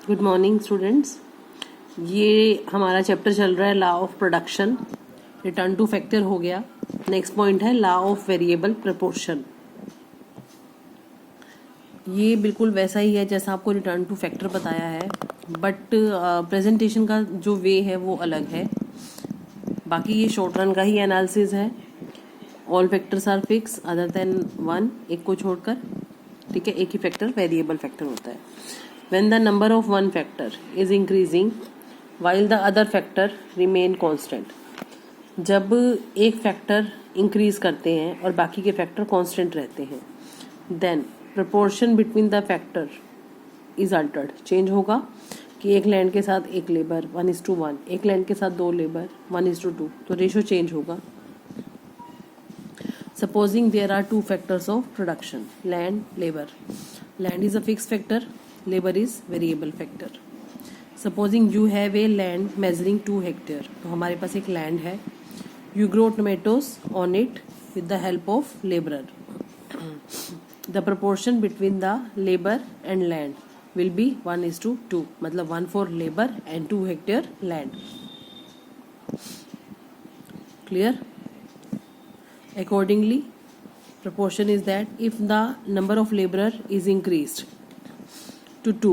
Good morning students. ये हमारा chapter चल रहा है law of production. Return two factor हो गया। नेक्स्ट पॉइंट है लॉ ऑफ वेरिएबल प्रपोर्शन। ये बिल्कुल वैसा ही है जैसा आपको रिटर्न टू फैक्टर बताया है, बट प्रेजेंटेशन का जो वे है वो अलग है। बाकी ये शॉर्ट रन का ही एनालिसिस है। All factors are fix other than one, एक को छोड़कर, ठीक है। एक ही फैक्टर वेरिएबल फैक्टर होता है। When the number of one factor is increasing while the other factor remain constant, जब एक फैक्टर इंक्रीज करते हैं और बाकी के फैक्टर कांस्टेंट रहते हैं, then proportion between the factor is altered, change होगा कि एक लैंड के साथ एक लेबर 1:1, एक लैंड के साथ दो लेबर 1:2, तो रेशो चेंज होगा। Supposing there are two factors of production, land, labor. Land is a fixed factor, labor is variable factor. Supposing you have a land measuring 2 hectare, तो हमारे पास एक land है। You grow tomatoes on it with the help of laborer. The proportion between the labor and land will be 1:2, मतलब 1 for labor and 2 hectare land. Clear? Accordingly, proportion is that if the number of laborer is increased to 2,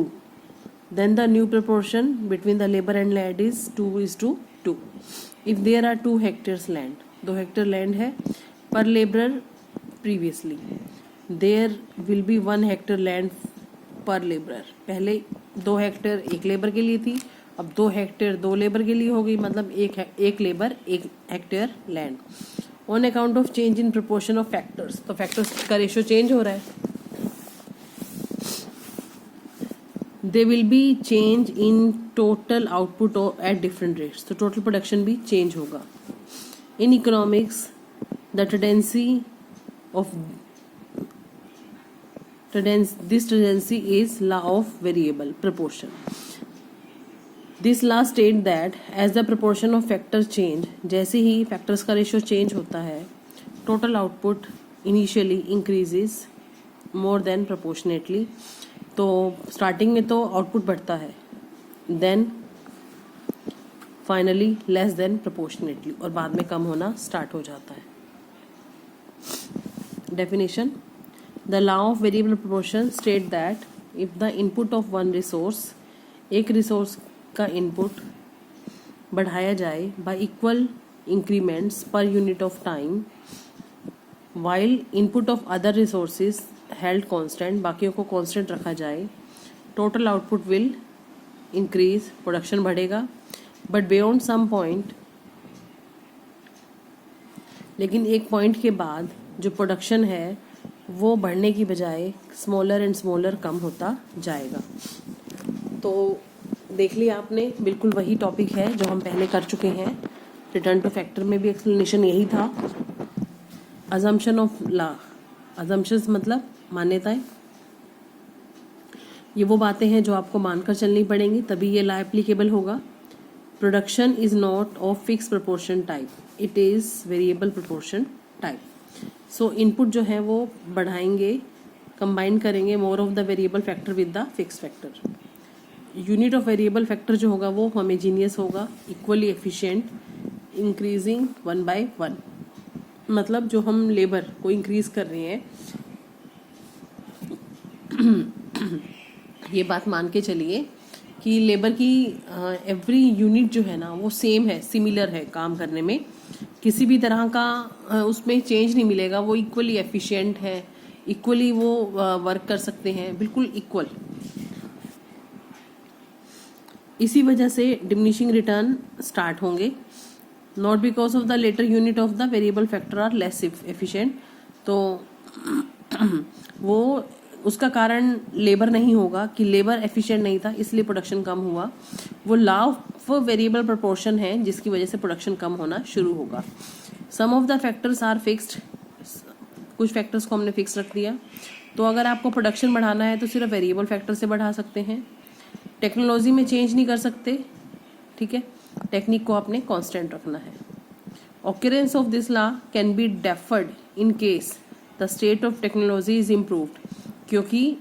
then the new proportion between the labor and land is 2:2. If there are 2 hectares land, 2 hectare land है per laborer previously, there will be 1 hectare land per laborer. पहले 2 hectare एक labour के लिए थी, अब 2 hectare 2 labour के लिए हो गई, मतलब एक labour 1 hectare land. On account of change in proportion of factors, तो फैक्टर्स का रेशियो चेंज हो रहा है। They will be change in total output at different rates, तो टोटल प्रोडक्शन भी चेंज होगा। In economics the this tendency is law of variable proportion. This law state that as the proportion of factors change, जैसे ही factors का ratio change होता है, total output initially increases more than proportionately. तो starting में तो output बढ़ता है, then finally less than proportionately, और बाद में कम होना start हो जाता है। Definition: The law of variable proportion state that if the input of one resource, एक resource का input बढ़ाया जाए by equal increments per unit of time, while input of other resources held constant, बाकियों को constant रखा जाए, total output will increase, production बढ़ेगा, but beyond some point, लेकिन एक point के बाद जो production है वो बढ़ने की बजाय स्मॉलर एंड स्मॉलर कम होता जाएगा। तो देख लिया आपने, बिल्कुल वही टॉपिक है जो हम पहले कर चुके हैं। रिटर्न टू फैक्टर में भी एक्सप्लेनेशन यही था। अजम्पशन ऑफ लॉ, अजम्पशंस मतलब मान्यताएं, ये वो बातें हैं जो आपको मानकर चलनी पड़ेंगी, तभी ये लॉ एप्लीकेबल होगा। Production is not of fix proportion type, it is variable proportion type. So input जो है वो बढ़ाएंगे, कंबाइन करेंगे more of the variable factor with the fix factor. Unit of variable factor जो होगा वो होमोजीनियस होगा, इक्वली एफिशिएंट, इंक्रीजिंग 1/1। मतलब जो हम लेबर को इंक्रीज कर रहे हैं, ये बात मान के चलिए कि लेबर की एवरी यूनिट जो है ना वो सेम है, सिमिलर है काम करने में, किसी भी तरह का उसमें चेंज नहीं मिलेगा। वो इक्वली एफिशिएंट है, इक्वली वो वर्क कर सकते हैं, बिल्कुल इक्वल। इसी वजह से डिमिनिशिंग रिटर्न स्टार्ट होंगे, not because of the latter unit of the variable factor are less efficient. तो वो उसका कारण लेबर नहीं होगा कि लेबर एफिशिएंट नहीं था इसलिए प्रोडक्शन कम हुआ, वो लॉ ऑफ वेरिएबल प्रोपोर्शन है जिसकी वजह से प्रोडक्शन कम होना शुरू होगा। Some of the factors are fixed, कुछ फैक्टर्स को हमने फिक्स रख दिया। तो अगर आपको प्रोडक्शन बढ़ाना है तो सिर्फ वेरिएबल फैक्टर से बढ़ा सकते हैं, टेक्नोलॉजी में चेंज नहीं कर सकते, ठीक है। टेक्निक को आपने कांस्टेंट रखना है। Occurrence of this law can be deferred in case the state of technology is improved, क्योंकि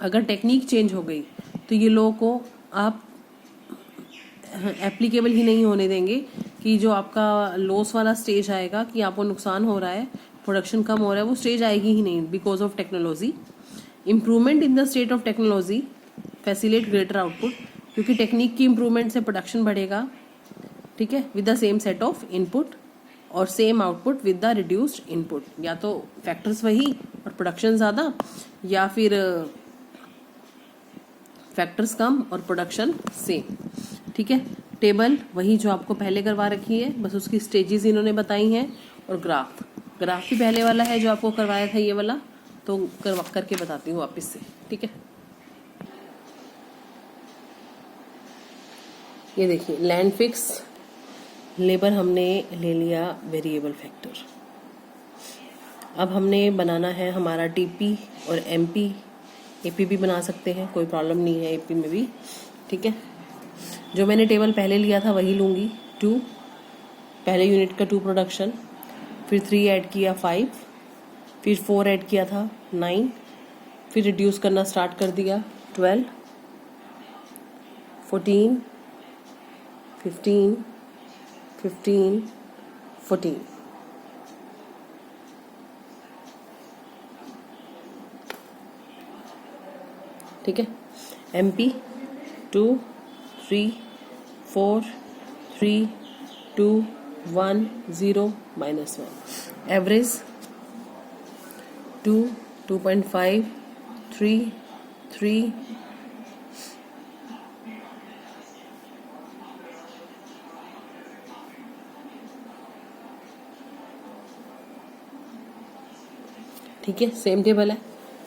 अगर टेक्निक चेंज हो गई तो ये लॉ को आप एप्लीकेबल ही नहीं होने देंगे कि जो आपका लॉस वाला स्टेज आएगा कि आपको नुकसान हो रहा है, प्रोडक्शन कम हो रहा है, वो स्टेज आएगी ही नहीं because of technology. Improvement in the state of technology facilitate greater output, क्योंकि टेक्निक की इम्प्रूवमेंट से प्रोडक्शन बढ़ेगा, ठीक है, with the same set of input और same output with the reduced input. या तो फैक्टर्स वही और प्रोडक्शन ज़्यादा, या फिर फैक्टर्स कम और प्रोडक्शन सेम, ठीक है। टेबल वही जो आपको पहले करवा रखी है, बस उसकी स्टेजेस इन्होंने बताई हैं। और ग्राफ भी पहले वाला है जो आपको करवाया था ये वाला, तो करके बताती हूँ वापस से, ठीक है। ये देखिए लैंड फिक्स, लेबर हमने ले लिया वेरिएबल फैक्टर। अब हमने बनाना है हमारा टीपी और एमपी, एपी भी बना सकते हैं, कोई प्रॉब्लम नहीं है एपी में भी, ठीक है। जो मैंने टेबल पहले लिया था वही लूँगी। 2 पहले यूनिट का 2 प्रोडक्शन, फिर 3 ऐड किया 5, फिर 4 ऐड किया था 9, फिर रिड्यूस करना स्टार्ट कर दिया 12, 14, 15, 15, 14। ठीक है। MP 2, 3, 4, 3, 2, 1, 0, -1। एवरेज 2, 2.5, 3, 3, ठीक है, सेम टेबल है।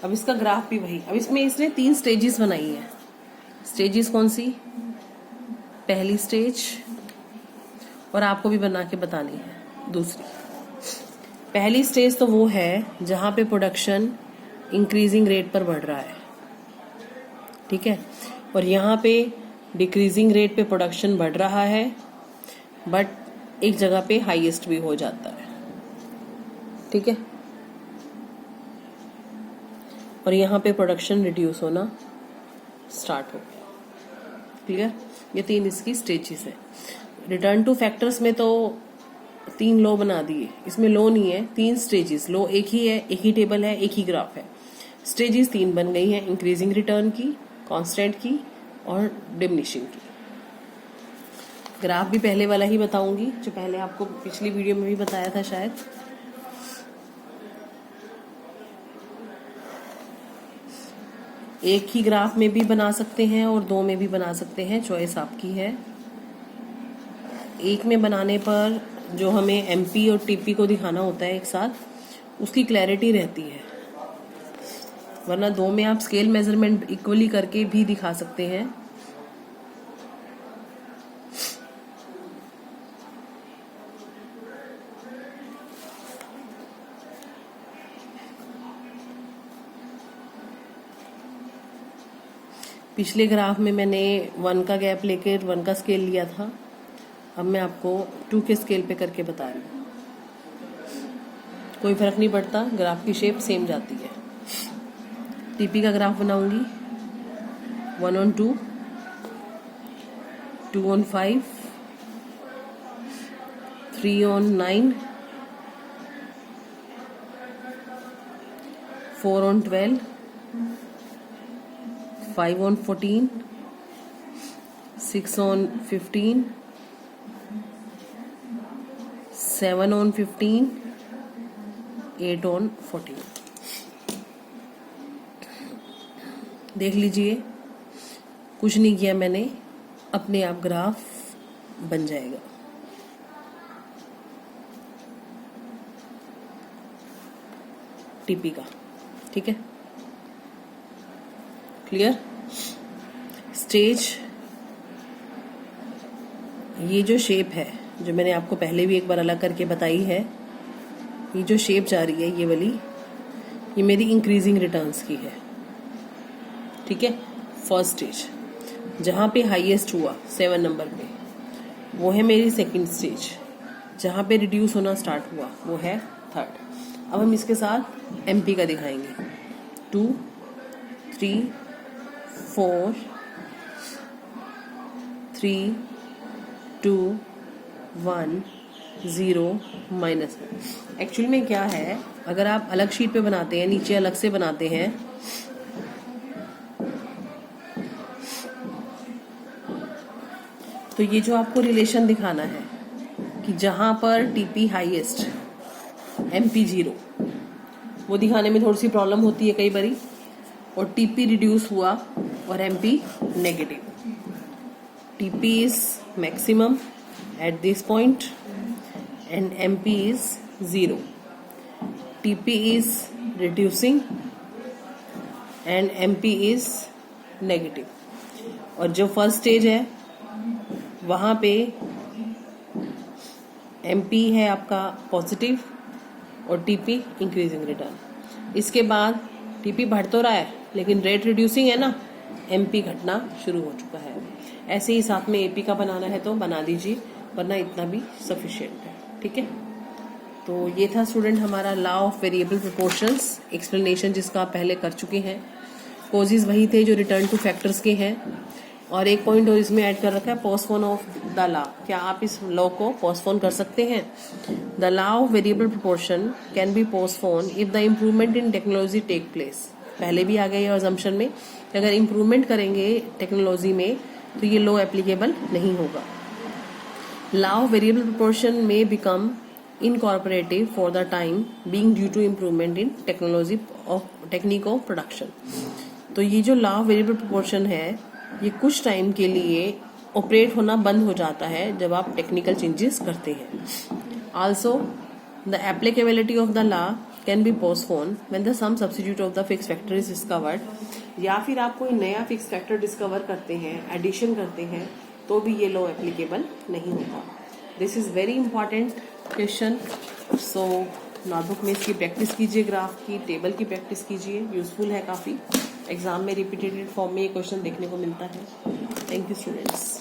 अब इसका ग्राफ भी वही। अब इसमें इसने 3 स्टेजेस बनाई है। स्टेजेस कौन सी? पहली स्टेज, और आपको भी बना के बतानी है दूसरी। पहली स्टेज तो वो है जहां पे प्रोडक्शन इंक्रीजिंग रेट पर बढ़ रहा है, ठीक है, और यहाँ पे डिक्रीजिंग रेट पे प्रोडक्शन बढ़ रहा है, बट एक जगह पे हाईएस्ट भी हो जाता है, ठीक है, और यहाँ पे प्रोडक्शन रिड्यूस होना स्टार्ट हो गया। क्लियर? ये 3 इसकी स्टेजेस है। रिटर्न टू फैक्टर्स में तो 3 लो बना दिए, इसमें लो नहीं है, 3 स्टेजेस। लो एक ही है, एक ही टेबल है, एक ही ग्राफ है। स्टेजेस 3 बन गई हैं, इंक्रीजिंग रिटर्न की, कांस्टेंट की और डिमिनिशिंग की। ग्राफ भी पहले वाला ही बताऊंगी जो पहले आपको पिछली वीडियो में भी बताया था शायद। एक ही ग्राफ में भी बना सकते हैं और 2 में भी बना सकते हैं, चॉइस आपकी है। एक में बनाने पर जो हमें एमपी और टीपी को दिखाना होता है एक साथ, उसकी क्लैरिटी रहती है, वरना 2 में आप स्केल मेजरमेंट इक्वली करके भी दिखा सकते हैं। पिछले ग्राफ में मैंने 1 का गैप लेकर 1 का स्केल लिया था, अब मैं आपको 2 के स्केल पे करके बता रही हूँ। कोई फर्क नहीं पड़ता, ग्राफ की शेप सेम जाती है। टीपी का ग्राफ बनाऊंगी 1 on 2, 2 on 5, 3 on 9, 4 on 12, 5 on 14, 6 on 15, 7 on 15, 8 on 14। देख लीजिए, कुछ नहीं किया मैंने, अपने आप ग्राफ बन जाएगा। टीपी का, ठीक है, क्लियर? स्टेज, ये जो शेप है जो मैंने आपको पहले भी एक बार अलग करके बताई है, ये जो शेप जा रही है ये वाली, ये मेरी इंक्रीजिंग रिटर्न्स की है, ठीक है। फर्स्ट स्टेज जहाँ पे हाईएस्ट हुआ 7 नंबर पे, वो है मेरी सेकंड स्टेज। जहाँ पे रिड्यूस होना स्टार्ट हुआ वो है थर्ड। अब हम इसके साथ एमपी का दिखाएंगे। 2, 3, 4, 3 2 1 0 -1। एक्चुअली में क्या है, अगर आप अलग शीट पे बनाते हैं, नीचे अलग से बनाते हैं, तो ये जो आपको रिलेशन दिखाना है कि जहां पर टीपी हाईएस्ट एमपी 0, वो दिखाने में थोड़ी सी प्रॉब्लम होती है कई बारी, और टीपी रिड्यूस हुआ और MP negative. TP is maximum at this point and MP is 0. TP is reducing and MP is negative। और जो फर्स्ट स्टेज है वहाँ पे MP है आपका पॉजिटिव और TP इंक्रीजिंग रिटर्न। इसके बाद TP बढ़ तो रहा है लेकिन रेट रिड्यूसिंग है ना, MP घटना शुरू हो चुका है। ऐसे ही साथ में AP का बनाना है तो बना दीजिए, वरना इतना भी सफिशिएंट है। ठीक है, तो ये था स्टूडेंट हमारा law of variable proportions, explanation जिसका आप पहले कर चुके हैं। कोजेज वही थे जो रिटर्न टू फैक्टर्स के हैं, और एक पॉइंट और इसमें ऐड कर रखा है, पोस्टपोन ऑफ द लॉ। क्या आप इस लॉ को पोस्टपोन कर सकते हैं? The law of variable proportion can be postpone if the improvement in technology tech place. पहले भी आ गया ये अजम्पशन में, अगर इम्प्रूवमेंट करेंगे टेक्नोलॉजी में तो ये लॉ एप्लीकेबल नहीं होगा। Law of variable proportion may become incorporative for the time being due to improvement in technique of production। तो ये जो law of variable proportion है, ये कुछ टाइम के लिए ऑपरेट होना बंद हो जाता है जब आप टेक्निकल चेंजेस करते हैं। Also, the applicability of the law can be postponed when the sum substitute of the fixed factor is discovered। या फिर आप कोई नया फिक्स फैक्टर डिस्कवर करते हैं, एडिशन करते हैं, तो भी ये लॉ एप्लीकेबल नहीं होता। This is very important question, so notebook में इसकी प्रैक्टिस कीजिए, ग्राफ की, टेबल की प्रैक्टिस कीजिए, यूजफुल है काफ़ी। एग्जाम में रिपीटेटेड फॉर्म में ये क्वेश्चन देखने को मिलता है। Thank you students.